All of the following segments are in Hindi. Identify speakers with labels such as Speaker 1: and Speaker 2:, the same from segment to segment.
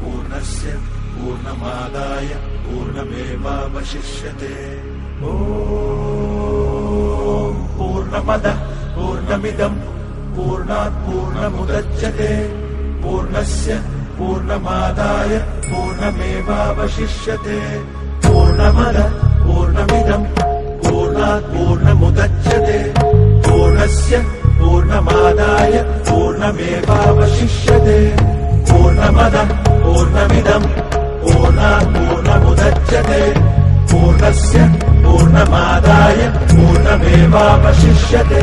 Speaker 1: पूर्णस्य पूर्णमादाय पूर्णमेवावशिष्यते। ॐ पूर्णमदः पूर्णमिदं पूर्णात् पूर्णमुदच्यते पूर्णस्य पूर्णमादाय पूर्णमेवावशिष्यते। पूर्णमदः पूर्णमिदं पूर्णात् पूर्णमुदच्यते पूर्णस्य पूर्णमादाय पूर्णमेवावशिष्यते। पूर्णमदः पूर्णमिदं पूर्णात् पूर्णमुदच्यते पूर्णस्य पूर्णमादाय पूर्णमेवावशिष्यते।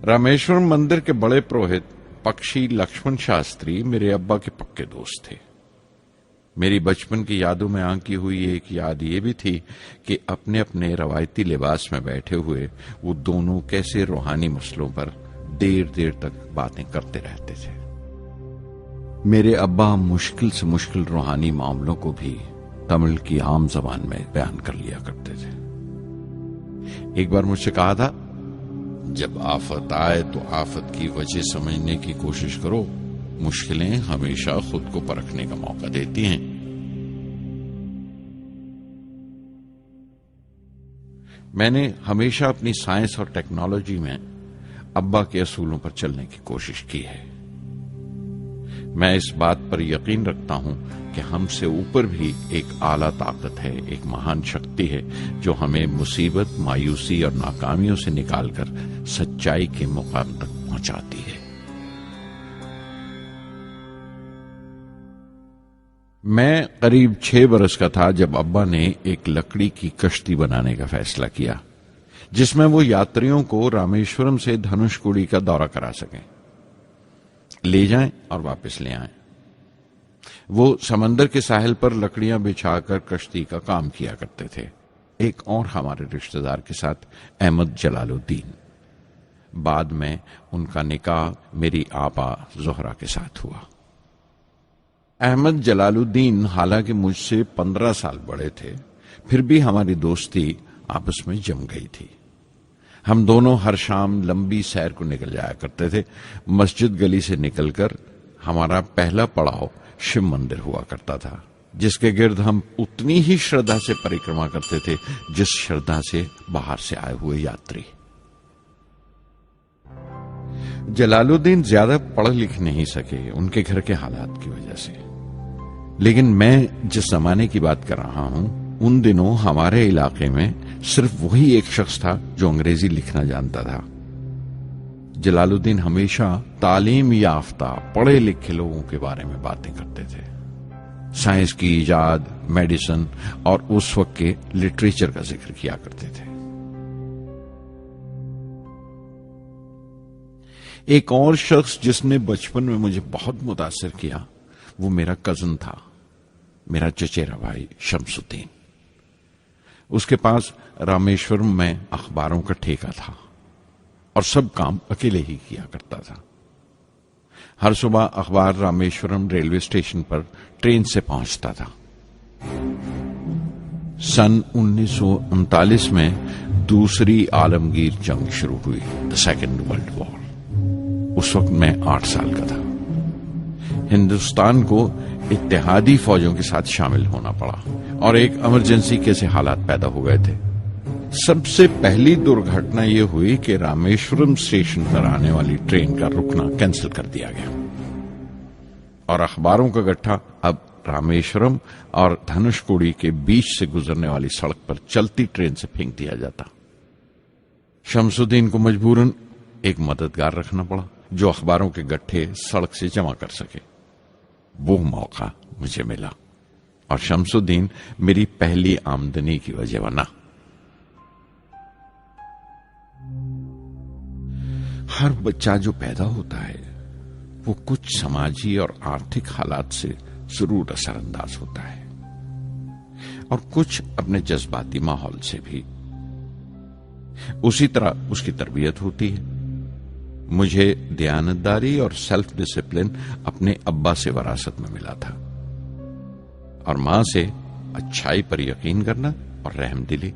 Speaker 2: रामेश्वरम मंदिर के बड़े पुरोहित पक्षी लक्ष्मण शास्त्री मेरे अब्बा के पक्के दोस्त थे। मेरी बचपन की यादों में आंकी हुई एक याद ये भी थी कि अपने अपने रवायती लिबास में बैठे हुए वो दोनों कैसे रूहानी मसलों पर देर देर तक बातें करते रहते थे। मेरे अब्बा मुश्किल से मुश्किल रूहानी मामलों को भी तमिल की आम जबान में बयान कर लिया करते थे। एक बार मुझसे कहा था, जब आफत आए तो आफत की वजह समझने की कोशिश करो, मुश्किलें हमेशा खुद को परखने का मौका देती हैं। मैंने हमेशा अपनी साइंस और टेक्नोलॉजी में अब्बा के असूलों पर चलने की कोशिश की है। मैं इस बात पर यकीन रखता हूं कि हमसे ऊपर भी एक आला ताकत है, एक महान शक्ति है जो हमें मुसीबत, मायूसी और नाकामियों से निकालकर सच्चाई के मुकाम तक पहुंचाती है। मैं करीब 6 बरस का था जब अब्बा ने एक लकड़ी की कश्ती बनाने का फैसला किया, जिसमें वो यात्रियों को रामेश्वरम से धनुषकोडी का दौरा करा सकें, ले जाएं और वापस ले आएं। वो समंदर के साहिल पर लकड़ियां बिछाकर कश्ती का काम किया करते थे। एक और हमारे रिश्तेदार के साथ, अहमद जलालुद्दीन। बाद में उनका निकाह मेरी आपा जोहरा के साथ हुआ। अहमद जलालुद्दीन हालांकि मुझसे 15 साल बड़े थे, फिर भी हमारी दोस्ती आपस में जम गई थी। हम दोनों हर शाम लंबी सैर को निकल जाया करते थे। मस्जिद गली से निकलकर हमारा पहला पड़ाव शिव मंदिर हुआ करता था, जिसके गिर्द हम उतनी ही श्रद्धा से परिक्रमा करते थे जिस श्रद्धा से बाहर से आए हुए यात्री। जलालुद्दीन ज्यादा पढ़ लिख नहीं सके उनके घर के हालात की वजह से, लेकिन मैं जिस जमाने की बात कर रहा हूं, उन दिनों हमारे इलाके में सिर्फ वही एक शख्स था जो अंग्रेजी लिखना जानता था। जलालुद्दीन हमेशा तालीम याफ्ता पढ़े लिखे लोगों के बारे में बातें करते थे, साइंस की इजाद, मेडिसिन और उस वक्त के लिटरेचर का जिक्र किया करते थे। एक और शख्स जिसने बचपन में मुझे बहुत मुतासिर किया वो मेरा कजन था, मेरा चचेरा भाई शमसुद्दीन। उसके पास रामेश्वरम में अखबारों का ठेका था और सब काम अकेले ही किया करता था। हर सुबह अखबार रामेश्वरम रेलवे स्टेशन पर ट्रेन से पहुंचता था। सन 1939 में दूसरी आलमगीर जंग शुरू हुई, द सेकेंड वर्ल्ड वॉर। उस वक्त मैं 8 साल का था। हिंदुस्तान को इत्तेहादी फौजों के साथ शामिल होना पड़ा और एक इमरजेंसी के से हालात पैदा हो गए थे। सबसे पहली दुर्घटना यह हुई कि रामेश्वरम स्टेशन पर आने वाली ट्रेन का रुकना कैंसिल कर दिया गया और अखबारों का गट्ठा अब रामेश्वरम और धनुषकोडी के बीच से गुजरने वाली सड़क पर चलती ट्रेन से फेंक दिया जाता। शमसुद्दीन को मजबूरन एक मददगार रखना पड़ा जो अखबारों के गट्ठे सड़क से जमा कर सके। वो मौका मुझे मिला और शमसुद्दीन मेरी पहली आमदनी की वजह बना। हर बच्चा जो पैदा होता है वो कुछ समाजी और आर्थिक हालात से जरूर असरअंदाज होता है और कुछ अपने जज्बाती माहौल से भी। उसी तरह उसकी तरबियत होती है। मुझे दयानतदारी और सेल्फ डिसिप्लिन अपने अब्बा से विरासत में मिला था और मां से अच्छाई पर यकीन करना और रहमदिली।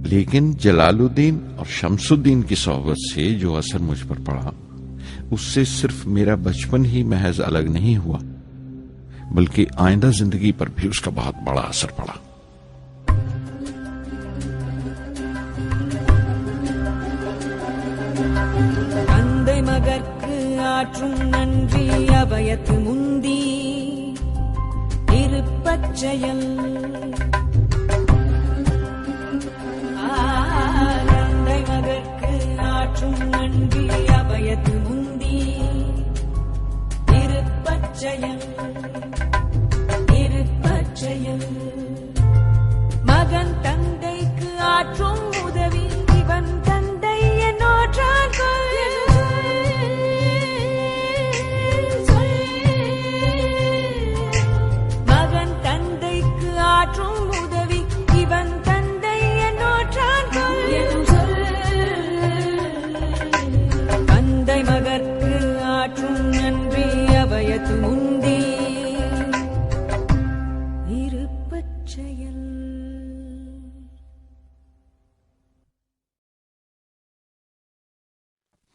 Speaker 2: लेकिन जलालुद्दीन और शमसुद्दीन की सोहबत से जो असर मुझ पर पड़ा, उससे सिर्फ मेरा बचपन ही महज अलग नहीं हुआ, बल्कि आइंदा जिंदगी पर भी उसका बहुत बड़ा असर पड़ा।
Speaker 3: மகற்கு ஆற்றும் நன்றி அபயத்து முந்தி இருப்பச்செயல் தந்தை மகற்கு ஆற்றும் நன்றி அபயத்து முந்தி இருப்பச்செயல் இருப்பச்செயல் மகன் தந்தைக்கு ஆற்றும் உதவி இவன் தந்தை என்னோற்றான்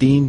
Speaker 2: 3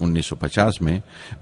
Speaker 2: 1950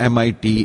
Speaker 2: MIT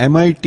Speaker 2: MIT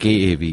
Speaker 2: KAV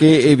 Speaker 2: KAV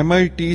Speaker 2: MIT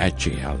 Speaker 2: HAL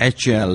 Speaker 2: HAL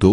Speaker 2: 2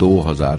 Speaker 2: 2000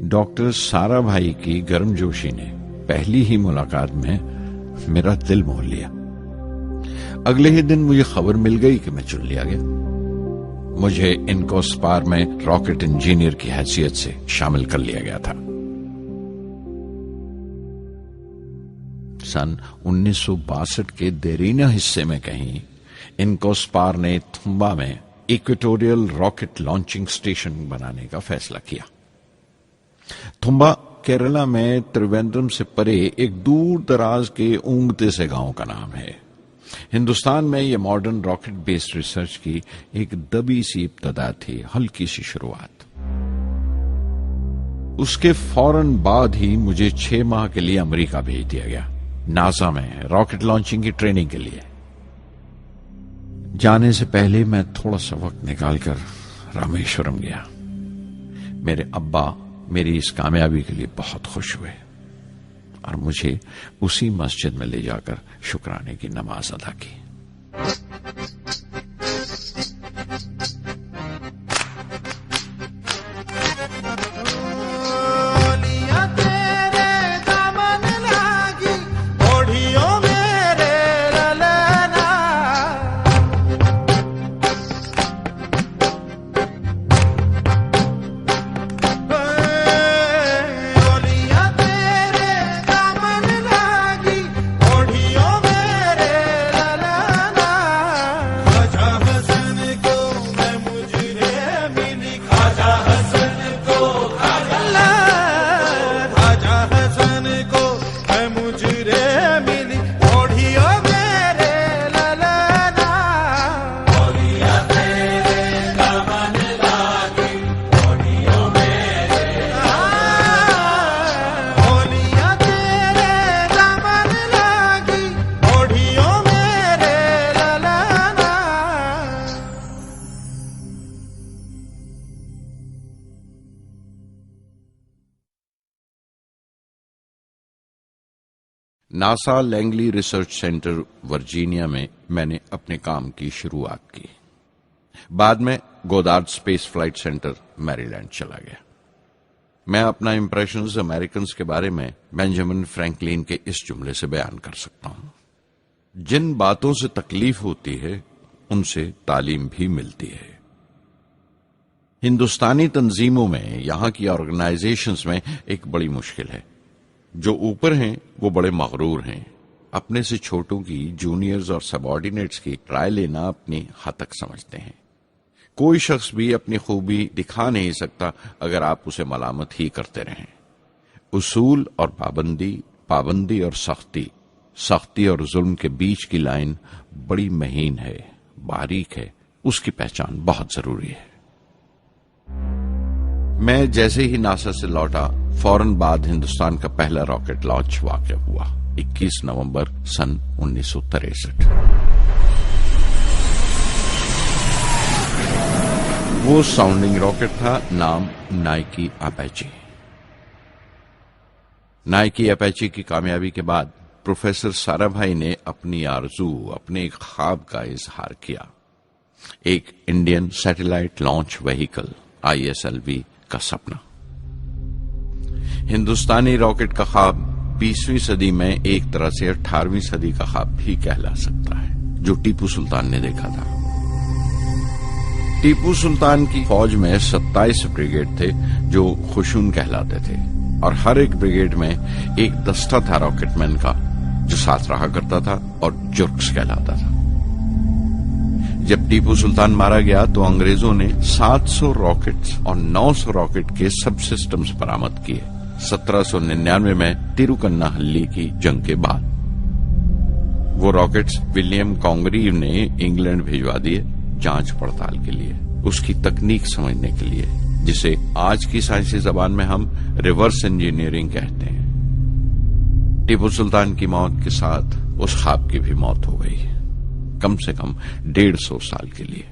Speaker 2: doctor सारा भाई की गर्मजोशी ने पहली ही मुलाकात में मेरा दिल मोह लिया। अगले ही दिन मुझे खबर मिल गई कि मैं चुन लिया गया। मुझे इनकोस्पार में रॉकेट इंजीनियर की हैसियत से शामिल कर लिया गया था। सन 1962 के देरीना हिस्से में कहीं इनकोस्पार ने थुम्बा में इक्वेटोरियल रॉकेट लॉन्चिंग स्टेशन बनाने का फैसला किया। थुम्बा केरला में त्रिवेंद्रम से परे एक दूर दराज के ऊंगते से गांव का नाम है। हिंदुस्तान में यह मॉडर्न रॉकेट बेस्ड रिसर्च की एक दबी सी इब्तदा थी, हल्की सी शुरुआत। उसके फौरन बाद ही मुझे 6 माह के लिए अमेरिका भेज दिया गया, नासा में रॉकेट लॉन्चिंग की ट्रेनिंग के लिए। जाने से पहले मैं थोड़ा सा वक्त निकालकर रामेश्वरम गया। मेरे अब्बा मेरी इस कामयाबी के लिए बहुत खुश हुए और मुझे उसी मस्जिद में ले जाकर शुक्राने की नमाज अदा की। NASA Langley research centre Virginia में मैंने अपने काम की शुरुआत की। बाद में Goddard space flight centre Maryland चला गया। मैं अपना इंप्रेशंस अमेरिकन्स के बारे में बेंजामिन फ्रैंकलिन के इस जुमले से बयान कर सकता हूं, जिन बातों से तकलीफ होती है उनसे तालीम भी मिलती है। हिंदुस्तानी तंजीमों में, यहां की ऑर्गेनाइजेशंस में एक बड़ी मुश्किल है। जो ऊपर हैं वो बड़े मगरूर हैं, अपने से छोटों की, जूनियर्स और सबऑर्डिनेट्स की राय लेना अपनी हद तक समझते हैं। कोई शख्स भी अपनी खूबी दिखा नहीं सकता अगर आप उसे मलामत ही करते रहें। उसूल और पाबंदी, पाबंदी और सख्ती, सख्ती और जुल्म के बीच की लाइन बड़ी महीन है, बारीक है, उसकी पहचान बहुत जरूरी है। मैं जैसे ही नासा से लौटा, फौरन बाद हिंदुस्तान का पहला रॉकेट लॉन्च वाक़या हुआ, 21 नवंबर सन 1963। वो साउंडिंग रॉकेट था, नाम नाइकी अपैची। नाइकी अपैची की कामयाबी के बाद प्रोफेसर साराभाई ने अपनी आरजू, अपने एक ख्वाब का इजहार किया, एक Indian satellite launch vehicle ISLV का सपना। हिंदुस्तानी रॉकेट का ख्वाब 20वीं सदी में एक तरह से 18वीं सदी का ख्वाब भी कहला सकता है, जो टीपू सुल्तान ने देखा था। टीपू सुल्तान की फौज में 27 ब्रिगेड थे जो खुशून कहलाते थे, और हर एक ब्रिगेड में एक दस्ता था रॉकेटमैन का जो साथ रहा करता था और जुर्क्स कहलाता था। जब टीपू सुल्तान मारा गया तो अंग्रेजों ने 700 रॉकेट्स और 900 रॉकेट के सब सिस्टम्स बरामद किए 1799 में तिरुकन्नाहल्ली की जंग के बाद। वो रॉकेट्स विलियम कॉन्गरीव ने इंग्लैंड भिजवा दिए जांच पड़ताल के लिए, उसकी तकनीक समझने के लिए, जिसे आज की साइंसी जबान में हम रिवर्स इंजीनियरिंग कहते हैं। टीपू सुल्तान की मौत के साथ उस ख्वाब की भी मौत हो गई, कम से कम 150 साल के लिए।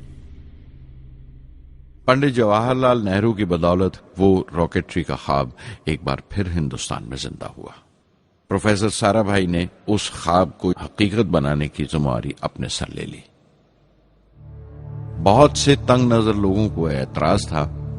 Speaker 2: पंडित जवाहरलाल नेहरू की बदौलत वो रॉकेटरी का ख्वाब एक बार फिर हिंदुस्तान में जिंदा हुआ। प्रोफेसर साराभाई ने उस ख्वाब को हकीकत बनाने की जिम्मेदारी अपने सर ले ली। बहुत से तंग नजर लोगों को एतराज था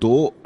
Speaker 2: 2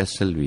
Speaker 2: SLV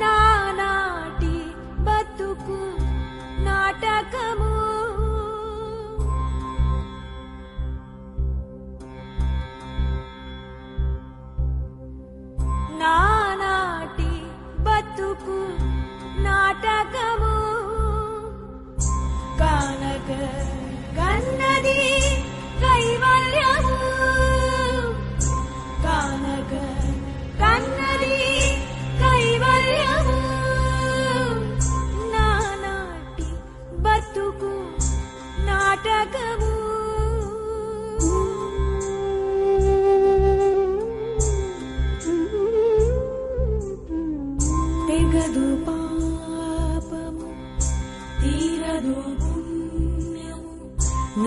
Speaker 3: నానాటి బతుకు నాటకము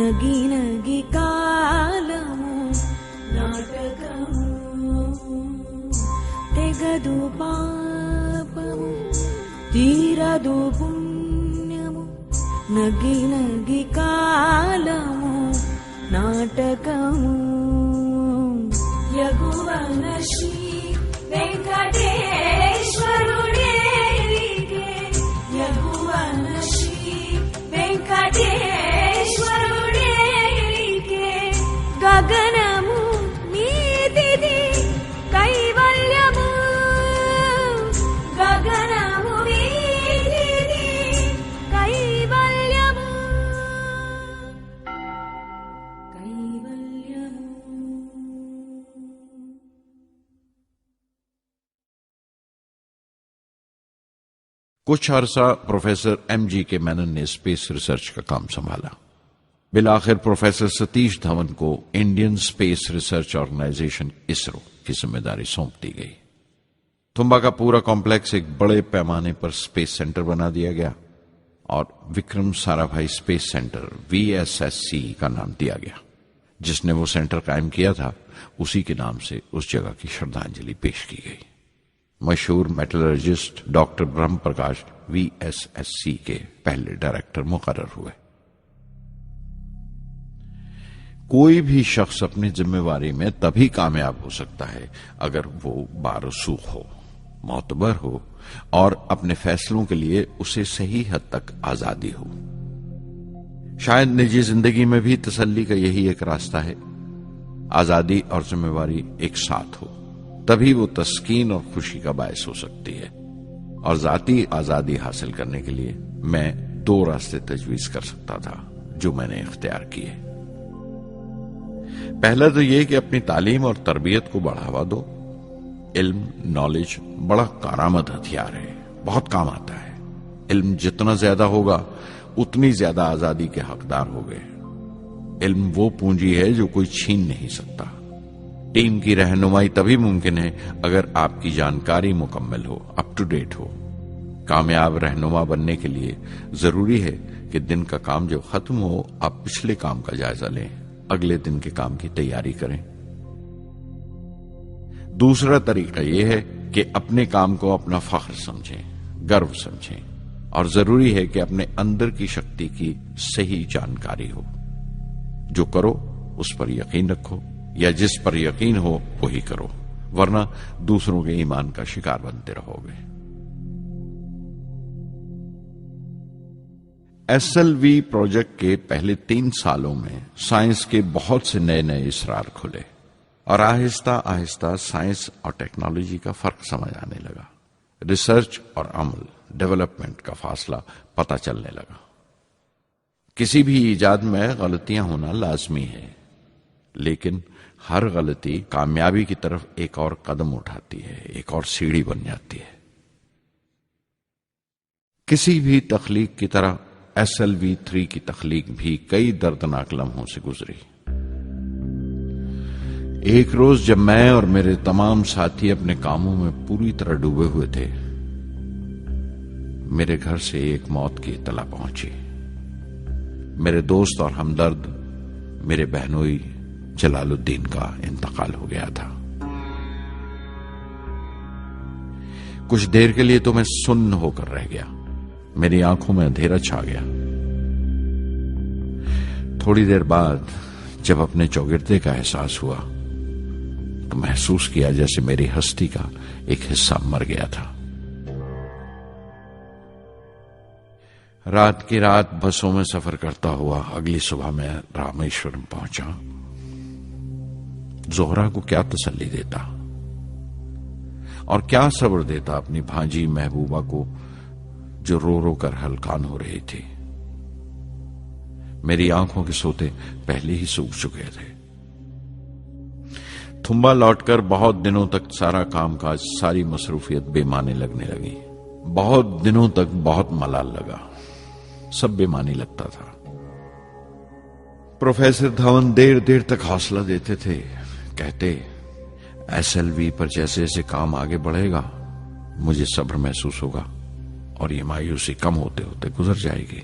Speaker 3: నగి నగి కాలము నాటకము తెగదు పాపము తీరదు పుణ్యము నగి నగి కాలము నాటకము యగువన శ్రీ వెంకటేశ్వరుడేలికే యగువన శ్రీ వెంకటేశ్వరుడేలికే గగనము మీదిది కైవల్యము గగనము మీదిది కైవల్యము కైవల్యము.
Speaker 2: कुछ अरसा प्रोफेसर एमजी के मेनन ने स्पेस रिसर्च का काम संभाला. बिलाखिर प्रोफेसर सतीश धवन को Indian space research organisation ISRO की जिम्मेदारी सौंप दी गई. तुम्बा का पूरा कॉम्प्लेक्स एक बड़े पैमाने पर स्पेस सेंटर बना दिया गया और Vikram Sarabhai space centre VSSC का नाम दिया गया. जिसने वो सेंटर कायम किया था उसी के नाम से उस जगह की श्रद्धांजलि पेश की गई. मशहूर मेटलर्जिस्ट डॉक्टर ब्रह्म प्रकाश VSSC के पहले डायरेक्टर मुकर्रर हुए. कोई भी शख्स अपनी जिम्मेवारी में तभी कामयाब हो सकता है अगर वो बारसूख हो, मोतबर हो और अपने फैसलों के लिए उसे सही हद तक आजादी हो. शायद निजी जिंदगी में भी तसल्ली का यही एक रास्ता है. आजादी और जिम्मेवारी एक साथ हो तभी वो तस्कीन और खुशी का बायस हो सकती है. और जाती आजादी हासिल करने के लिए मैं 2 रास्ते तजवीज कर सकता था जो मैंने इख्तियार किए. पहला तो ये कि अपनी तालीम और तरबियत को बढ़ावा दो. इल्म, नॉलेज बड़ा कारआमद हथियार है, बहुत काम आता है. इल्म जितना ज्यादा होगा उतनी ज्यादा आजादी के हकदार होगे. इल्म वो पूंजी है जो कोई छीन नहीं सकता. टीम की रहनुमाई तभी मुमकिन है अगर आपकी जानकारी मुकम्मल हो, अप टू डेट हो. कामयाब रहनुमा बनने के लिए जरूरी है कि दिन का काम जब खत्म हो आप पिछले काम का जायजा लें, अगले दिन के काम की तैयारी करें. दूसरा तरीका यह है कि अपने काम को अपना फख्र समझें, गर्व समझें और जरूरी है कि अपने अंदर की शक्ति की सही जानकारी हो. जो करो उस पर यकीन रखो या जिस पर यकीन हो वही करो, वरना दूसरों के ईमान का शिकार बनते रहोगे. SLV प्रोजेक्ट के पहले 3 सालों में साइंस के बहुत से नए नए इसरार खुले और आहिस्ता आहिस्ता साइंस और टेक्नोलॉजी का फर्क समझ आने लगा. रिसर्च और अमल, डेवलपमेंट का फासला पता चलने लगा. किसी भी इजाद में गलतियां होना लाजमी है, लेकिन हर गलती कामयाबी की तरफ एक और कदम उठाती है, एक और सीढ़ी बन जाती है. किसी भी तख्लीक की तरह SLV-3 की तख्लीक भी कई दर्दनाक लम्हों से गुजरी. एक रोज जब मैं और मेरे तमाम साथी अपने कामों में पूरी तरह डूबे हुए थे, मेरे घर से एक मौत की इत्तला पहुंची. मेरे दोस्त और हमदर्द मेरे बहनोई जलालुद्दीन का इंतकाल हो गया था. कुछ देर के लिए तो मैं सुन्न होकर रह गया. मेरी आंखों में अंधेरा छा गया. थोड़ी देर बाद जब अपने चौगिरदे का एहसास हुआ तो महसूस किया जैसे मेरी हस्ती का एक हिस्सा मर गया था. रात की रात बसों में सफर करता हुआ अगली सुबह मैं रामेश्वरम पहुंचा. जोहरा को क्या तसल्ली देता और क्या सब्र देता अपनी भांजी महबूबा को जो रो रो कर हलकान हो रही थी. मेरी आंखों के सोते पहले ही सूख चुके थे. थुम्बा लौटकर बहुत दिनों तक सारा कामकाज, सारी मसरूफियत बेमानी लगने लगी. बहुत दिनों तक बहुत मलाल लगा, सब बेमानी लगता था. प्रोफेसर धवन देर देर तक हौसला देते थे. कहते SLV पर जैसे जैसे काम आगे बढ़ेगा मुझे सब्र महसूस होगा और ये मायूसी कम होते होते गुजर जाएगी.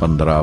Speaker 2: 15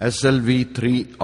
Speaker 2: SLV-3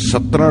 Speaker 2: 17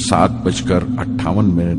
Speaker 2: 7:58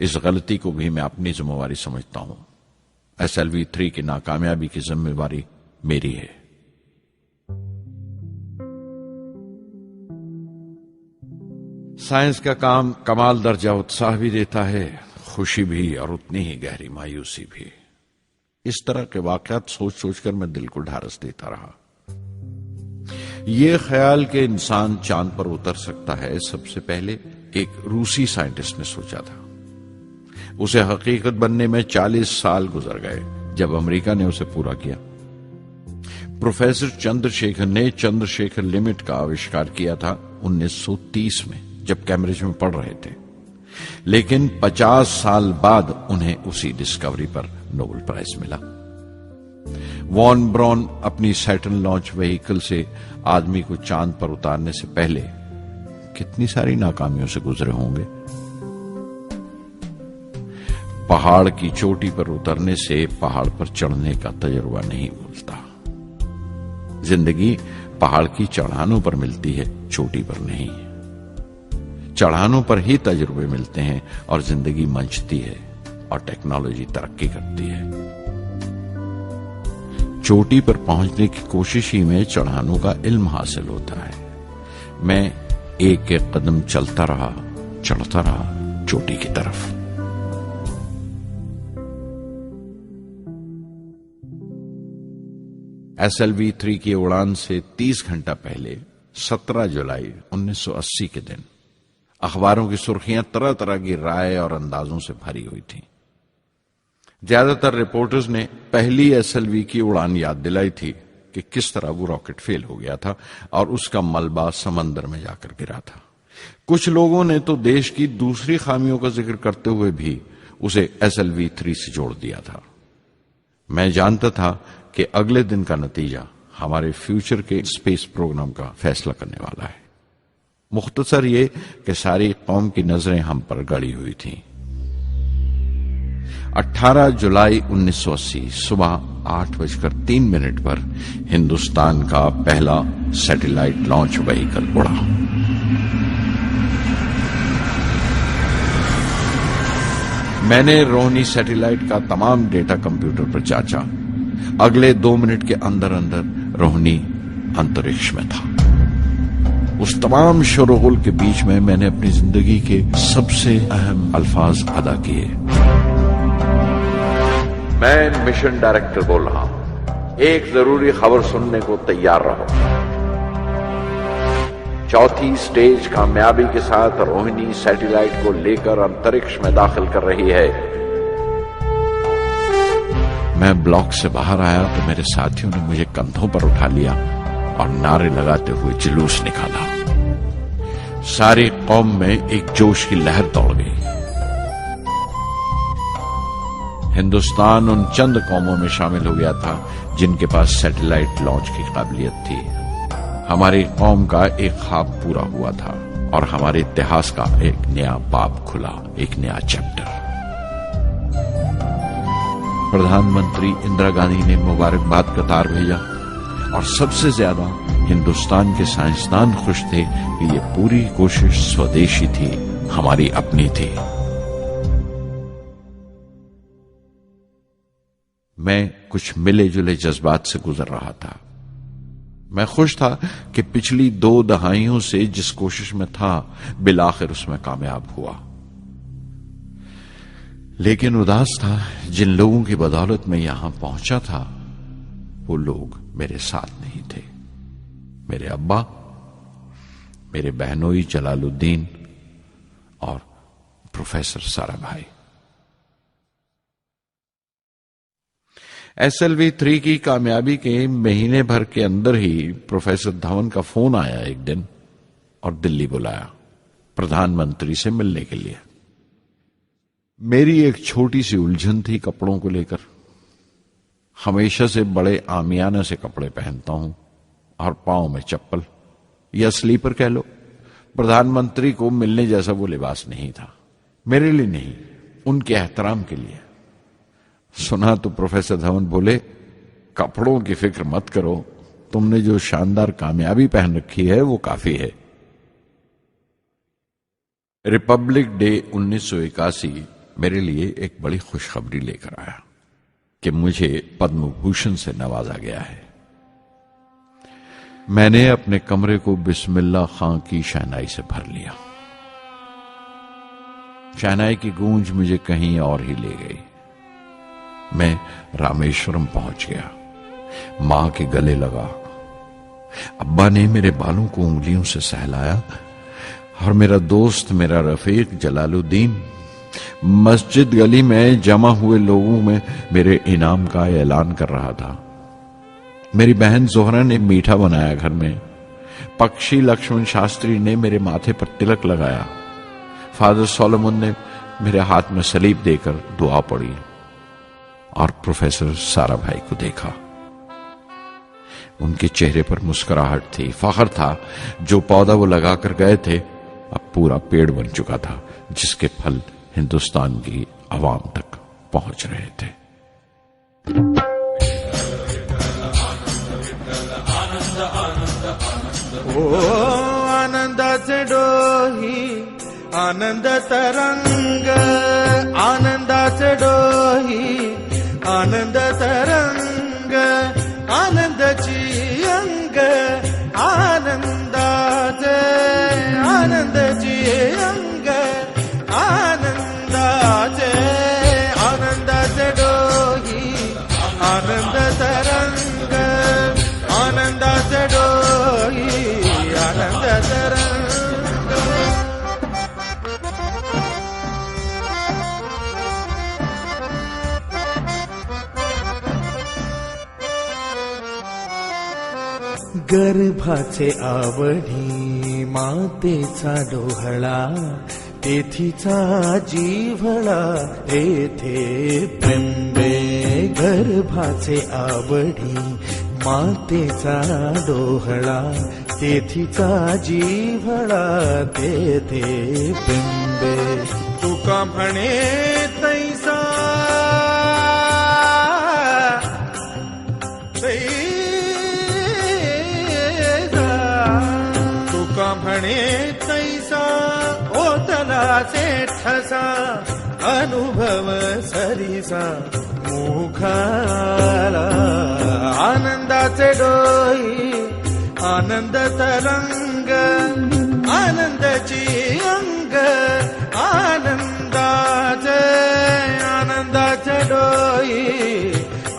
Speaker 2: इस गलती को भी मैं अपनी जिम्मेवारी समझता हूं। SLV-3 की नाकामयाबी की जिम्मेवारी मेरी है। साइंस का काम कमाल दर्जा उत्साह भी देता है, खुशी भी और उतनी ही गहरी मायूसी भी। इस तरह के वाकयात सोच सोचकर मैं दिल को ढारस देता रहा। ये ख्याल कि इंसान चांद पर उतर सकता है, सबसे पहले एक रूसी साइंटिस्ट ने सोचा था। उसे हकीकत बनने में 40 साल गुजर गए जब अमेरिका ने उसे पूरा किया। प्रोफेसर चंद्रशेखर ने चंद्रशेखर लिमिट का आविष्कार किया था 1930 में, जब कैम्ब्रिज में पढ़ रहे थे। लेकिन 50 साल बाद उन्हें उसी डिस्कवरी पर नोबेल प्राइज मिला। वॉन ब्रॉन अपनी सैटर्न लॉन्च व्हीकल से आदमी को चांद पर उतारने से पहले कितनी सारी नाकामियों से गुजरे होंगे। पहाड़ की चोटी पर उतरने से पहाड़ पर चढ़ने का तजुर्बा नहीं मिलता। जिंदगी पहाड़ की चढ़ानों पर मिलती है, चोटी पर नहीं। चढ़ानों पर ही तजुर्बे मिलते हैं और जिंदगी मंचती है और टेक्नोलॉजी तरक्की करती है। चोटी पर पहुंचने की कोशिश ही में चढ़ानों का इल्म हासिल होता है। मैं एक एक कदम चलता रहा, चढ़ता रहा चोटी की तरफ। SLV-3 की उड़ान से 30 घंटा पहले 17 जुलाई 1980 के दिन अखबारों की सुर्खियां तरह तरह की राय और अंदाजों से भरी हुई थीं। ज्यादातर रिपोर्टर्स ने पहली SLV की उड़ान याद दिलाई थी कि किस तरह वो रॉकेट फेल हो गया था और उसका मलबा समंदर में जाकर गिरा था। कुछ लोगों ने तो देश की दूसरी खामियों का जिक्र करते हुए भी उसे SLV-3 से जोड़ दिया था। मैं जानता था कि अगले दिन का नतीजा हमारे फ्यूचर के स्पेस प्रोग्राम का फैसला करने वाला है। मुख्तसर ये कि सारी कौम की नजरें हम पर गड़ी हुई थीं। 18 जुलाई 1980 सुबह 8:03 पर हिंदुस्तान का पहला सैटेलाइट लॉन्च व्हीकल उड़ा। मैंने रोहिणी सैटेलाइट का तमाम डेटा कंप्यूटर पर जांचा। अगले 2 मिनट के अंदर अंदर रोहिणी अंतरिक्ष में था। उस तमाम शोरगुल के बीच में मैंने अपनी जिंदगी के सबसे अहम अल्फाज अदा किए। मैं मिशन डायरेक्टर बोल रहा हूं, एक जरूरी खबर सुनने को तैयार रहो। चौथी स्टेज कामयाबी के साथ रोहिणी सैटेलाइट को लेकर अंतरिक्ष में दाखिल कर रही है। मैं ब्लॉक से बाहर आया तो मेरे साथियों ने मुझे कंधों पर उठा लिया और नारे लगाते हुए जुलूस निकाला। सारी कौम में एक जोश की लहर दौड़ गई। हिंदुस्तान उन चंद कौमों में शामिल हो गया था जिनके पास सैटेलाइट लॉन्च की काबिलियत थी। हमारी कौम का एक ख्वाब पूरा हुआ था और हमारे इतिहास का एक नया बाब खुला, एक नया चैप्टर। प्रधानमंत्री इंदिरा गांधी ने मुबारकबाद का तार भेजा और सबसे ज्यादा हिंदुस्तान के साइंसदान खुश थे कि ये पूरी कोशिश स्वदेशी थी, हमारी अपनी थी। मैं कुछ मिले जुले जज्बात से गुजर रहा था। मैं खुश था कि पिछली 2 दहाइयों से जिस कोशिश में था बिलाखिर उसमें कामयाब हुआ। लेकिन उदास था जिन लोगों की बदौलत में यहां पहुंचा था वो लोग मेरे साथ नहीं थे। मेरे अब्बा, मेरे बहनोई जलालुद्दीन और प्रोफेसर साराभाई। SLV-3 की कामयाबी के महीने भर के अंदर ही प्रोफेसर धवन का फोन आया एक दिन और दिल्ली बुलाया प्रधानमंत्री से मिलने के लिए। मेरी एक छोटी सी उलझन थी कपड़ों को लेकर। हमेशा से बड़े आमियाना से कपड़े पहनता हूं और पांव में चप्पल या स्लीपर कह लो। प्रधानमंत्री को मिलने जैसा वो लिबास नहीं था, मेरे लिए नहीं, उनके एहतराम के लिए। सुना तो प्रोफेसर धवन बोले, कपड़ों की फिक्र मत करो, तुमने जो शानदार कामयाबी पहन रखी है वो काफी है। रिपब्लिक डे 1981 मेरे लिए एक बड़ी खुशखबरी लेकर आया कि मुझे पद्म भूषण से नवाजा गया है। मैंने अपने कमरे को बिस्मिल्लाह खां की शहनाई से भर लिया। शहनाई की गूंज मुझे कहीं और ही ले गई। मैं रामेश्वरम पहुंच गया, मां के गले लगा। अब्बा ने मेरे बालों को उंगलियों से सहलाया और मेरा दोस्त, मेरा रफीक जलालुद्दीन मस्जिद गली में जमा हुए लोगों में मेरे इनाम का ऐलान कर रहा था। मेरी बहन जोहरा ने मीठा बनाया घर में। पक्षी लक्ष्मण शास्त्री ने मेरे माथे पर तिलक लगाया। फादर सोलोमन ने मेरे हाथ में सलीब देकर दुआ पढ़ी और प्रोफेसर सारा भाई को देखा। उनके चेहरे पर मुस्कुराहट थी, फख्र था। जो पौधा वो लगाकर गए थे अब पूरा पेड़ बन चुका था, जिसके फल हिंदुस्तान की आवाम तक पहुंच रहे थे।
Speaker 4: ओ आनंदाचे डोही आनंद तरंग, आनंदाचे डोही आनंद तरंग, आनंदाची अंग, आनंदाचे आनंदाची अंग, आनंदाचे आनंदाचे डोही आनंद तरंग, आनंदाचे डोही आनंद तरंग। गर्भाचे आवडी मातेचा डोहळा, तेथीचा जिव्हाळा येथे बिंबे। गर्भाचे आवडी मातेचा डोहळा, तेथीचा जिव्हाळा तेथे बिंबे। तुका म्हणे तैसा म्हणे तैसा ओतलाचे ठसा, अनुभव सरीसा मुखाला। आनंदाचे डोही आनंद तरंग, आनंदाची अंग, आनंदाचे आनंदाचे डोही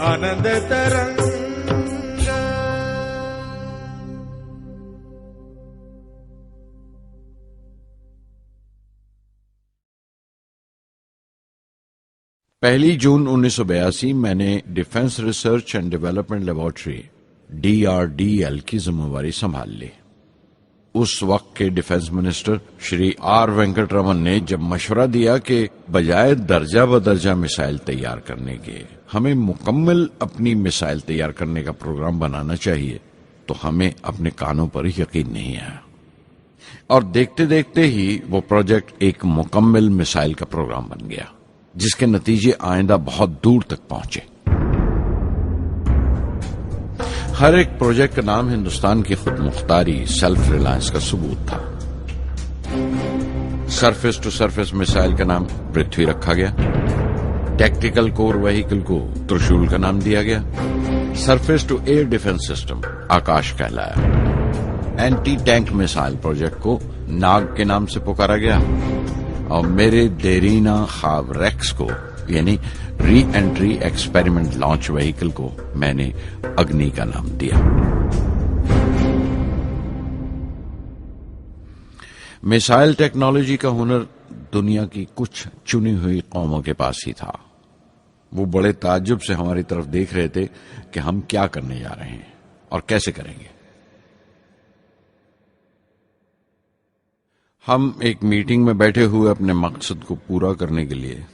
Speaker 4: आनंद तरंग।
Speaker 2: पहली जून 1982 मैंने defence research and development laboratory DRDL की जिम्मेवारी संभाल ली। उस वक्त के defence minister Shri R Venkataraman ने जब मशवरा दिया कि बजाय दर्जा बदर्जा मिसाइल तैयार करने के हमें मुकम्मल अपनी मिसाइल तैयार करने का प्रोग्राम बनाना चाहिए, तो हमें अपने कानों पर यकीन नहीं आया और देखते देखते ही वो प्रोजेक्ट एक मुकम्मल मिसाइल का प्रोग्राम बन गया, जिसके नतीजे आइंदा बहुत दूर तक पहुंचे। हर एक प्रोजेक्ट का नाम हिंदुस्तान की खुद मुख्तारी, सेल्फ रिलायंस का सबूत था। सरफेस टू सरफेस मिसाइल का नाम पृथ्वी रखा गया। टैक्टिकल कोर व्हीकल को त्रिशूल का नाम दिया गया। Surface to air defence system Akash कहलाया। एंटी टैंक मिसाइल प्रोजेक्ट को नाग के नाम से पुकारा गया और मेरे देरीना ख्वाब रेक्स को यानी re entry experiment launch vehicle को मैंने अग्नि का नाम दिया। मिसाइल टेक्नोलॉजी का हुनर दुनिया की कुछ चुनी हुई कौमों के पास ही था। वो बड़े ताज्जुब से हमारी तरफ देख रहे थे कि हम क्या करने जा रहे हैं और कैसे करेंगे। हम एक मीटिंग में बैठे हुए अपने मकसद को पूरा करने के लिए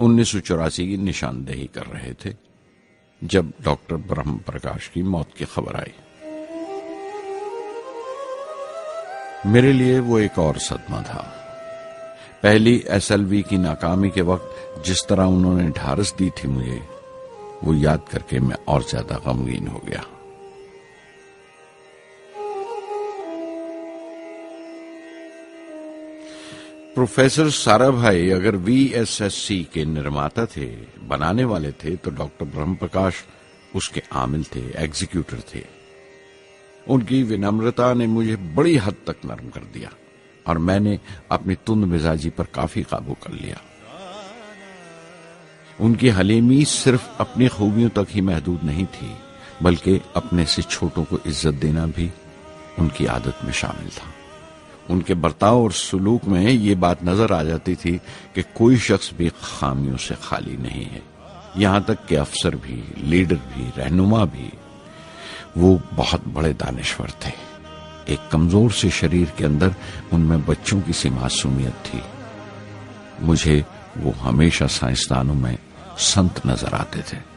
Speaker 2: 1984 की निशानदेही कर रहे थे जब डॉक्टर ब्रह्म प्रकाश की मौत की खबर आई। मेरे लिए वो एक और सदमा था। पहली SLV की नाकामी के वक्त जिस तरह उन्होंने ढारस दी थी मुझे, वो याद करके मैं और ज्यादा गमगीन हो गया। प्रोफेसर साराभाई अगर VSSC के निर्माता थे, बनाने वाले थे, तो डॉक्टर ब्रह्म प्रकाश उसके आमिल थे, एग्जीक्यूटर थे। उनकी विनम्रता ने मुझे बड़ी हद तक नरम कर दिया और मैंने अपनी तुंद मिजाजी पर काफी काबू कर लिया। उनकी हलीमी सिर्फ अपनी खूबियों तक ही महदूद नहीं थी, बल्कि अपने से छोटों को इज्जत देना भी उनकी आदत में शामिल था। उनके बर्ताव और सुलूक में ये बात नजर आ जाती थी कि कोई शख्स भी खामियों से खाली नहीं है। यहां तक कि अफसर भी, लीडर भी, रहनुमा भी, वो बहुत बड़े दानिश्वर थे। एक कमजोर से शरीर के अंदर उनमें बच्चों की सी मासूमियत थी। मुझे वो हमेशा साइंसदानों में संत नजर आते थे।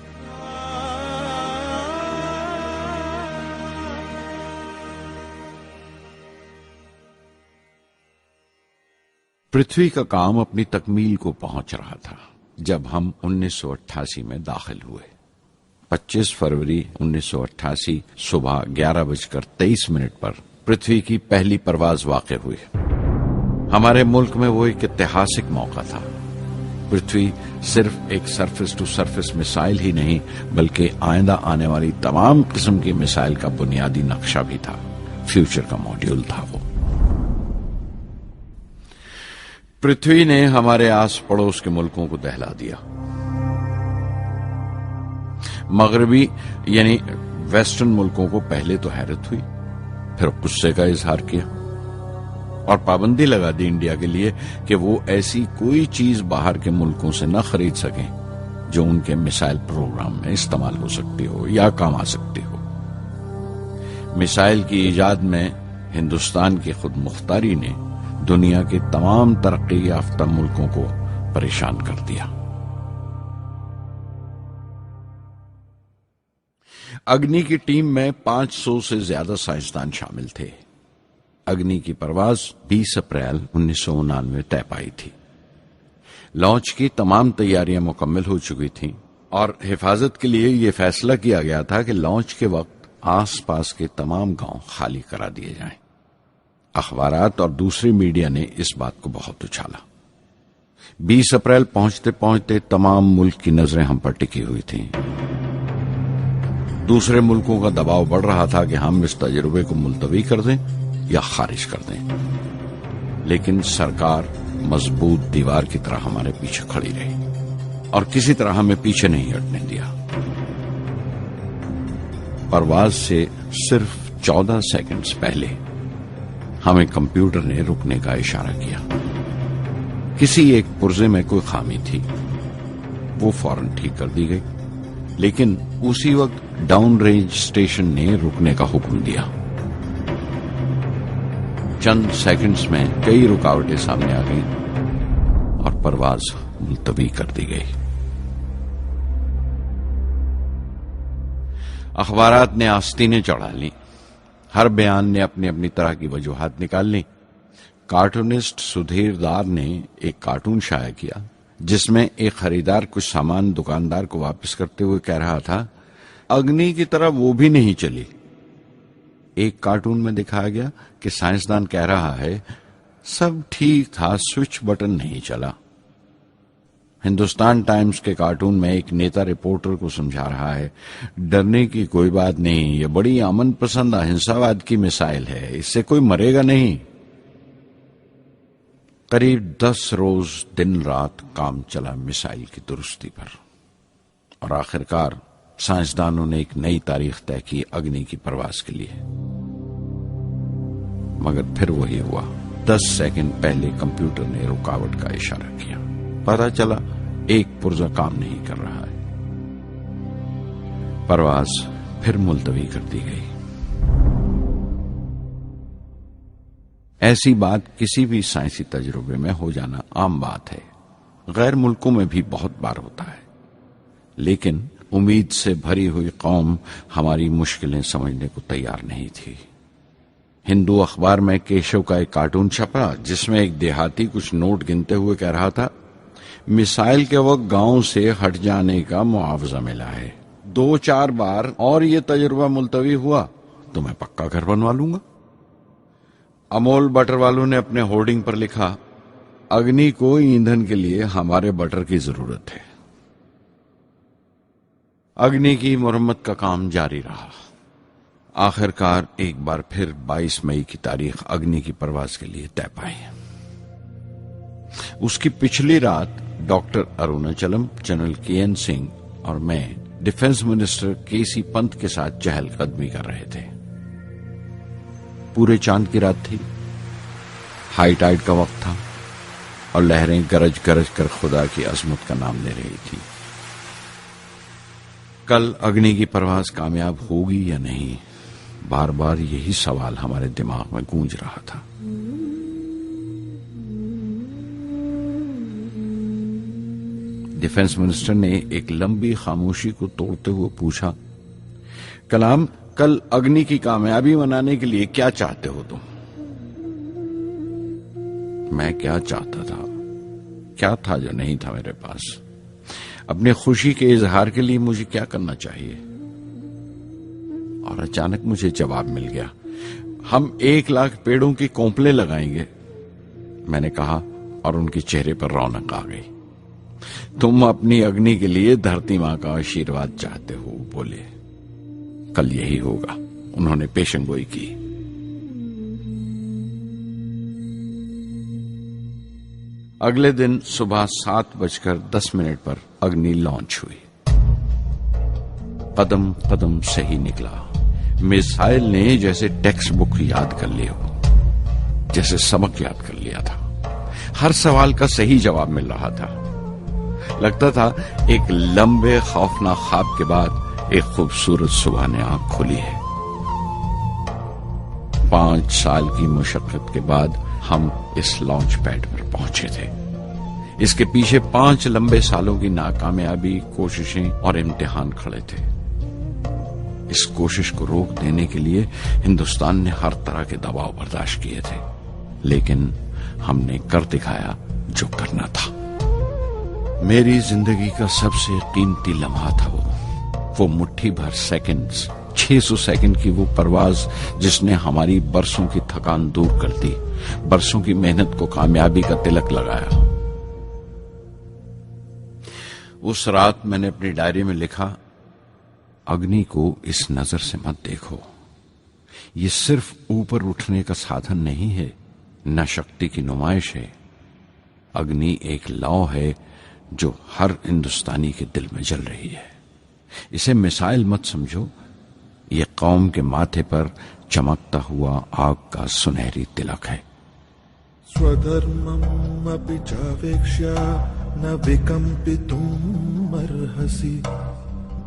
Speaker 2: पृथ्वी का काम अपनी तकमील को पहुंच रहा था जब हम 1988 में दाखिल हुए। 25 फरवरी 1988 सुबह 11:23 पर पृथ्वी की पहली परवाज वाक़ हुई। हमारे मुल्क में वो एक ऐतिहासिक मौका था। पृथ्वी सिर्फ एक सरफेस टू सरफेस मिसाइल ही नहीं, बल्कि आइंदा आने वाली तमाम किस्म की मिसाइल का बुनियादी नक्शा भी था, फ्यूचर का मॉड्यूल था वो। पृथ्वी ने हमारे आस पड़ोस के मुल्कों को दहला दिया। मगरबी यानी वेस्टर्न मुल्कों को पहले तो हैरत हुई, फिर गुस्से का इजहार किया और पाबंदी लगा दी इंडिया के लिए कि वो ऐसी कोई चीज बाहर के मुल्कों से न खरीद सकें जो उनके मिसाइल प्रोग्राम में इस्तेमाल हो सकती हो या काम आ सकती हो। मिसाइल की इजाद में हिंदुस्तान की खुद मुख्तारी ने दुनिया के तमाम तरक्की याफ्ता मुल्कों को परेशान कर दिया। अग्नि की टीम में 500 से ज्यादा साइंसदान शामिल थे। अग्नि की परवाज 20 अप्रैल 1999 तय पाई थी। लॉन्च की तमाम तैयारियां मुकम्मल हो चुकी थीं और हिफाजत के लिए यह फैसला किया गया था कि लॉन्च के वक्त आसपास के तमाम गांव खाली करा दिए जाएं। अखबारात और दूसरी मीडिया ने इस बात को बहुत उछाला। 20 अप्रैल पहुंचते पहुंचते तमाम मुल्क की नजरें हम पर टिकी हुई थीं। दूसरे मुल्कों का दबाव बढ़ रहा था कि हम इस तजुर्बे को मुलतवी कर दें या खारिज कर दें, लेकिन सरकार मजबूत दीवार की तरह हमारे पीछे खड़ी रही और किसी तरह हमें पीछे नहीं हटने दिया। परवाज से सिर्फ 14 सेकंड्स पहले हमें कंप्यूटर ने रुकने का इशारा किया। किसी एक पुर्जे में कोई खामी थी, वो फौरन ठीक कर दी गई, लेकिन उसी वक्त डाउन रेंज स्टेशन ने रुकने का हुक्म दिया। चंद सेकंड्स में कई रुकावटें सामने आ गईं और परवाज मुलतवी कर दी गई। अखबारात ने आस्तीनें चढ़ा ली। हर बयान ने अपनी अपनी तरह की वजूहात निकाल ली। कार्टूनिस्ट सुधीर दार ने एक कार्टून शाया किया जिसमें एक खरीदार कुछ सामान दुकानदार को वापस करते हुए कह रहा था, अग्नि की तरह वो भी नहीं चली। एक कार्टून में दिखाया गया कि साइंसदान कह रहा है, सब ठीक था, स्विच बटन नहीं चला। हिंदुस्तान टाइम्स के कार्टून में एक नेता रिपोर्टर को समझा रहा है, डरने की कोई बात नहीं, ये बड़ी अमन पसंद अहिंसावाद की मिसाइल है, इससे कोई मरेगा नहीं। करीब 10 रोज दिन रात काम चला मिसाइल की दुरुस्ती पर और आखिरकार साइंसदानों ने एक नई तारीख तय की अग्नि की परवाज के लिए। मगर फिर वही हुआ। 10 सेकंड पहले कंप्यूटर ने रुकावट का इशारा किया। पता चला एक पुर्जा काम नहीं कर रहा है। परवाज फिर मुलतवी कर दी गई। ऐसी बात किसी भी साइंसी तजुर्बे में हो जाना आम बात है। गैर मुल्कों में भी बहुत बार होता है, लेकिन उम्मीद से भरी हुई कौम हमारी मुश्किलें समझने को तैयार नहीं थी। हिंदू अखबार में केशव का एक कार्टून छपा जिसमें एक देहाती कुछ नोट गिनते हुए कह रहा था, मिसाइल के वक्त गांव से हट जाने का मुआवजा मिला है। 2-4 बार और ये तजुर्बा मुलतवी हुआ तो मैं पक्का घर बनवा लूंगा। अमोल बटर वालों ने अपने होर्डिंग पर लिखा, अग्नि को ईंधन के लिए हमारे बटर की जरूरत है। अग्नि की मरम्मत का काम जारी रहा। आखिरकार एक बार फिर 22 मई की तारीख अग्नि की परवाज के लिए तय पाई। उसकी पिछली रात doctor Arunachalam, general K. N.. Singh और मैं डिफेंस मिनिस्टर के.सी. पंत के साथ चहलकदमी कर रहे थे। पूरे चांद की रात थी, हाई टाइड का वक्त था और लहरें गरज गरज कर खुदा की अजमत का नाम ले रही थी। कल अग्नि की परवाज कामयाब होगी या नहीं, बार बार यही सवाल हमारे दिमाग में गूंज रहा था। डिफेंस मिनिस्टर ने एक लंबी खामोशी को तोड़ते हुए पूछा, कलाम, कल अग्नि की कामयाबी मनाने के लिए क्या चाहते हो तुम? मैं क्या चाहता था? क्या था जो नहीं था मेरे पास? अपनी खुशी के इजहार के लिए मुझे क्या करना चाहिए? और अचानक मुझे जवाब मिल गया, हम 1 लाख पेड़ों की कोंपले लगाएंगे, मैंने कहा, और उनके चेहरे पर रौनक आ गई। तुम अपनी अग्नि के लिए धरती मां का आशीर्वाद चाहते हो, बोले। कल यही होगा, उन्होंने पेशेंगोई की। अगले दिन सुबह 7:10 पर अग्नि लॉन्च हुई। कदम कदम सही निकला। मिसाइल ने जैसे टेक्स्ट बुक याद कर लिया हो, जैसे सबक याद कर लिया था। हर सवाल का सही जवाब मिल रहा था। लगता था एक लंबे खौफनाक ख्वाब के बाद एक खूबसूरत सुबह ने आंख खोली है। 5 साल की मुशक्कत के बाद हम इस लॉन्च पैड पर पहुंचे थे। इसके पीछे 5 लंबे सालों की नाकामयाबी, कोशिशें और इम्तिहान खड़े थे। इस कोशिश को रोक देने के लिए हिंदुस्तान ने हर तरह के दबाव बर्दाश्त किए थे, लेकिन हमने कर दिखाया जो करना था। मेरी जिंदगी का सबसे कीमती लम्हा था वो मुट्ठी भर सेकंड्स, 600 सेकंड की वो परवाज जिसने हमारी बरसों की थकान दूर कर दी, बरसों की मेहनत को कामयाबी का तिलक लगाया। उस रात मैंने अपनी डायरी में लिखा, अग्नि को इस नजर से मत देखो। ये सिर्फ ऊपर उठने का साधन नहीं है, न शक्ति की नुमाइश है। अग्नि एक लौ है जो हर हिंदुस्तानी के दिल में जल रही है। इसे मिसाइल मत समझो, ये कौम के माथे पर चमकता हुआ आग का सुनहरी तिलक है।
Speaker 4: स्वधर्मम् अपि चावेक्ष्य न विकम्पितुम् अर्हसि,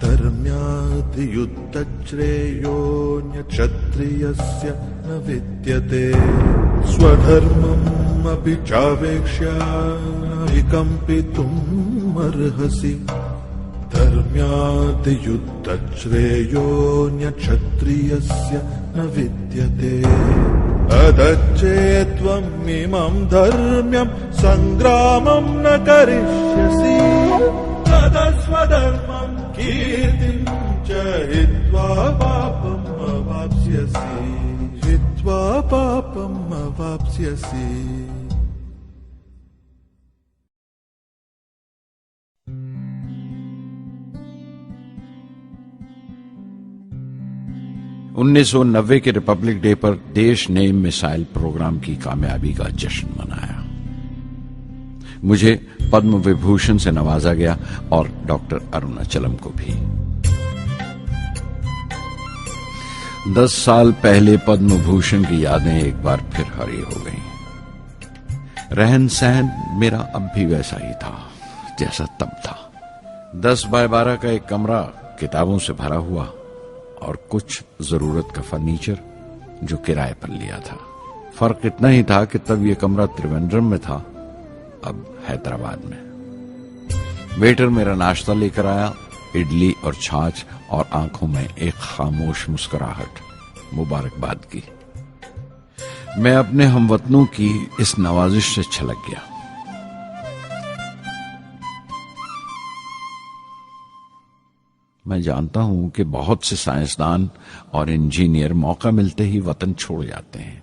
Speaker 4: धर्म्याद् युद्धश्रेयोऽन्य क्षत्रियस्य न विद्यते। स्वधर्मम् अपि चावेक्ष्य न विकम्पितुम् अर्हसि, धर्म्याद् युद्धश्रेयोऽन्य क्षत्रियस्य न विद्यते। अदच्चेत्त्वम् इमम् धर्म्यम् सङ्ग्रामम् न करिष्यसि, तदस्वधर्मम् कीर्तिम् च हित्वा पापम् अवाप्स्यसि, हित्वा पापम् अवाप्स्यसि।
Speaker 2: '90 के रिपब्लिक डे पर देश ने मिसाइल प्रोग्राम की कामयाबी का जश्न मनाया। मुझे पद्म विभूषण से नवाजा गया और डॉक्टर अरुणाचलम को भी। 10 साल पहले पद्म भूषण की यादें एक बार फिर हरी हो गईं। रहन सहन मेरा अब भी वैसा ही था जैसा तब था। 10 बाय 12 का एक कमरा किताबों से भरा हुआ और कुछ जरूरत का फर्नीचर जो किराए पर लिया था। फर्क इतना ही था कि तब यह कमरा त्रिवेंद्रम में था, अब हैदराबाद में। वेटर मेरा नाश्ता लेकर आया, इडली और छाछ, और आंखों में एक खामोश मुस्कुराहट, मुबारकबाद की। मैं अपने हमवतनों की इस नवाजिश से छलक गया। मैं जानता हूं कि बहुत से साइंसदान और इंजीनियर मौका मिलते ही वतन छोड़ जाते हैं,